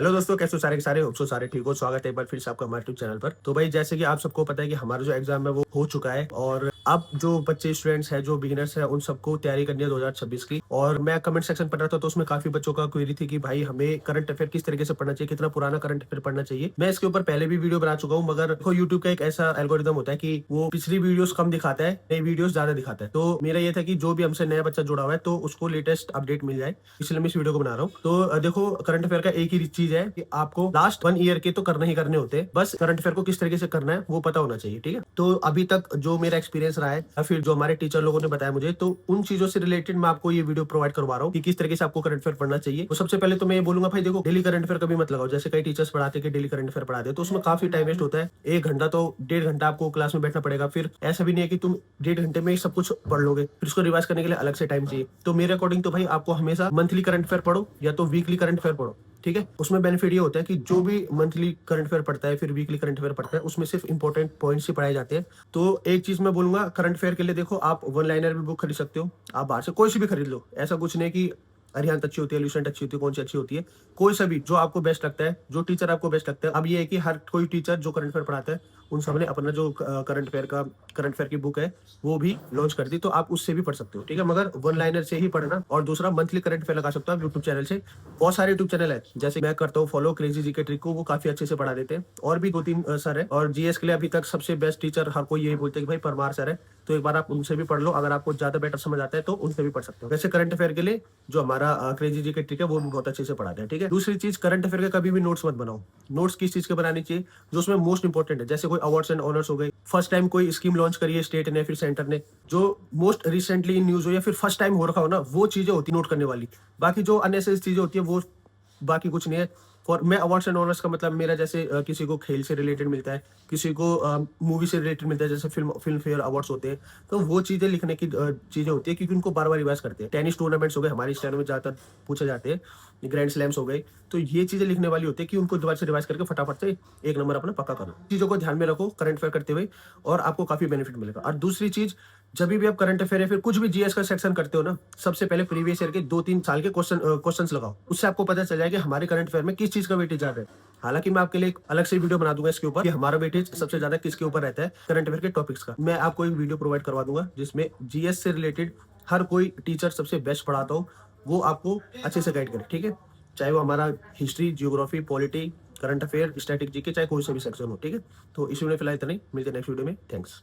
Hello दोस्तों, कैसे हो सारे के सारे? होप सो सारे ठीक हो। स्वागत है एक बार फिर से आपका हमारे यूट्यूब चैनल पर। तो भाई, जैसे कि आप सबको पता है कि हमारा जो एग्जाम है वो हो चुका है और अब जो बच्चे स्टूडेंट्स हैं, जो बिगिनर्स हैं, उन सबको तैयारी करनी है 2026 की। और मैं कमेंट सेक्शन पढ़ रहा था तो उसमें काफी बच्चों का क्वेरी थी कि भाई हमें करंट अफेयर किस तरीके से पढ़ना चाहिए, कितना पुराना करंट अफेयर पढ़ना चाहिए। मैं इसके ऊपर पहले भी वीडियो बना चुका हूँ, मगर देखो यूट्यूब का एक ऐसा एल्गोरिदम होता है कि वो पिछली वीडियोस कम दिखाता है, नई वीडियोस ज्यादा दिखाता है। तो मेरा ये था कि जो भी हमसे नया बच्चा जुड़ा हुआ है तो उसको लेटेस्ट अपडेट मिल जाए, इसलिए मैं इस वीडियो को बना रहा हूँ। तो देखो, करंट अफेयर का एक ही चीज है कि आपको लास्ट 1 ईयर के तो करने ही करने होते हैं, बस करंट अफेयर को किस तरीके से करना है वो पता होना चाहिए। ठीक है, तो अभी तक जो मेरा एक्सपीरियंस रहा है या फिर जो हमारे टीचर लोगों ने बताया मुझे, तो उन चीजों से रिलेटेड मैं आपको ये वीडियो प्रोवाइड करवा रहा हूँ कि किस तरीके से आपको करंट अफेयर पढ़ना चाहिए। तो सबसे पहले तो मैं ये बोलूंगा, भाई देखो, डेली करंट अफेयर कभी मत लगाओ। जैसे कई टीचर्स पढ़ाते हैं कि डेली करंट अफेयर पढ़ा दे, तो उसमें काफी टाइम वेस्ट होता है। 1 घंटा तो 1.5 घंटा आपको क्लास में बैठना पड़ेगा। फिर ऐसा भी नहीं है कि तुम 1.5 घंटे में ही सब कुछ पढ़ लोगे, फिर उसको रिवाइज करने के लिए अलग से टाइम चाहिए। तो मेरे अकॉर्डिंग तो भाई आपको हमेशा मंथली करंट अफेयर पढ़ो या तो वीकली करंट अफेयर पढ़ो। ठीक है, उसमें बेनिफिट ये होता है कि जो भी मंथली करंट अफेयर पढ़ता है, फिर वीकली करंट अफेयर पढ़ता है, उसमें सिर्फ इंपॉर्टेंट पॉइंट्स ही पढ़ाए जाते हैं। तो एक चीज मैं बोलूंगा करंट अफेयर के लिए, देखो आप वन लाइनर भी बुक खरीद सकते हो, आप बाहर से कोई सी भी खरीद लो। ऐसा कुछ नहीं कि अरिहंत अच्छी होती है, ल्यूसेंट अच्छी होती है, कौन सी अच्छी होती है, कोई सा भी जो आपको बेस्ट लगता है, जो टीचर आपको बेस्ट लगता है। अब ये है कि हर कोई टीचर जो करंट अफेयर पढ़ाता है उन सब ने अपना जो करंट अफेयर की बुक है वो भी लॉन्च कर दी, तो आप उससे भी पढ़ सकते हो। ठीक है, मगर वन लाइनर से ही पढ़ना। और दूसरा, मंथली करंट अफेयर लगा सकते हो आप यूट्यूब चैनल से। बहुत सारे यूट्यूब चैनल है, जैसे मैं करता हूँ फॉलो क्रेजी जीके ट्रिक को, वो काफी अच्छे से पढ़ा देते हैं। और भी 2-3 सर है। और जीएस के लिए अभी तक सबसे बेस्ट टीचर हर कोई यही बोलते हैं कि भाई परमार सर है, तो एक बार आप उनसे भी पढ़ लो। अगर आपको ज्यादा बेटर समझ आता है तो उनसे भी पढ़ सकते हो। वैसे करंट अफेयर के लिए जो हमारा क्रेजी जीके ट्रिक है वो भी बहुत अच्छे से पढ़ाते हैं। ठीक है, दूसरी चीज, करंट अफेयर के कभी भी नोट्स मत बनाओ। नोट्स किस चीज के बनानी चाहिए? जो उसमें मोस्ट इंपॉर्टेंट है, जैसे कोई अवार्ड्स एंड ऑनर्स हो गए, फर्स्ट टाइम कोई स्कीम लॉन्च करी है स्टेट ने फिर सेंटर ने, जो मोस्ट रिसेंटली इन न्यूज हो या फिर फर्स्ट टाइम हो रखा हो ना, वो चीजें होती नोट करने वाली। बाकी जो अननेसेसरी चीजें होती है वो बाकी कुछ नहीं है। फॉर मैं अवार्ड्स एंड ऑनर्स का मतलब मेरा जैसे किसी को खेल से रिलेटेड मिलता है, किसी को मूवी से रिलेटेड मिलता है, जैसे फिल्म फेयर अवार्ड्स होते हैं, तो वो चीजें लिखने की चीजें होती है, क्योंकि उनको बार बार रिवाइज करते हैं। टेनिस टूर्नामेंट्स हो गए, हमारी स्टाइल में ज्यादातर पूछे जाते हैं, ग्रैंड स्लैम्स हो गए, तो ये चीजें लिखने वाली होती है कि उनको दोबारा से रिवाइज करके फटाफट से एक नंबर अपना पक्का करो। चीजों को ध्यान में रखो करंट अफेयर करते हुए, और आपको काफी बेनिफिट मिलेगा। और दूसरी चीज, जब भी आप करंट अफेयर या फिर कुछ भी जीएस का सेक्शन करते हो ना, सबसे पहले प्रीवियस ईयर के 2-3 साल के क्वेश्चंस लगाओ। उससे आपको पता चल जाएगा कि हमारे करंट अफेयर में किस चीज का वेटेज ज्यादा है। हालांकि मैं आपके लिए एक अलग से वीडियो बना दूंगा इसके ऊपर कि हमारा वेटेज सबसे ज्यादा किसके ऊपर रहता है करंट अफेयर के टॉपिक्स का। मैं आपको एक वीडियो प्रोवाइड करवा दूंगा जिसमें जीएस से रिलेटेड हर कोई टीचर सबसे बेस्ट पढ़ाता हो, वो आपको अच्छे से गाइड करे। ठीक है, चाहे वो हमारा history, geography, polity, current affair, static GK, चाहे कोई सा भी सेक्शन हो। ठीक है, तो इस वीडियो में फिलहाल इतना ही, मिलते हैं नेक्स्ट वीडियो में। थैंक्स।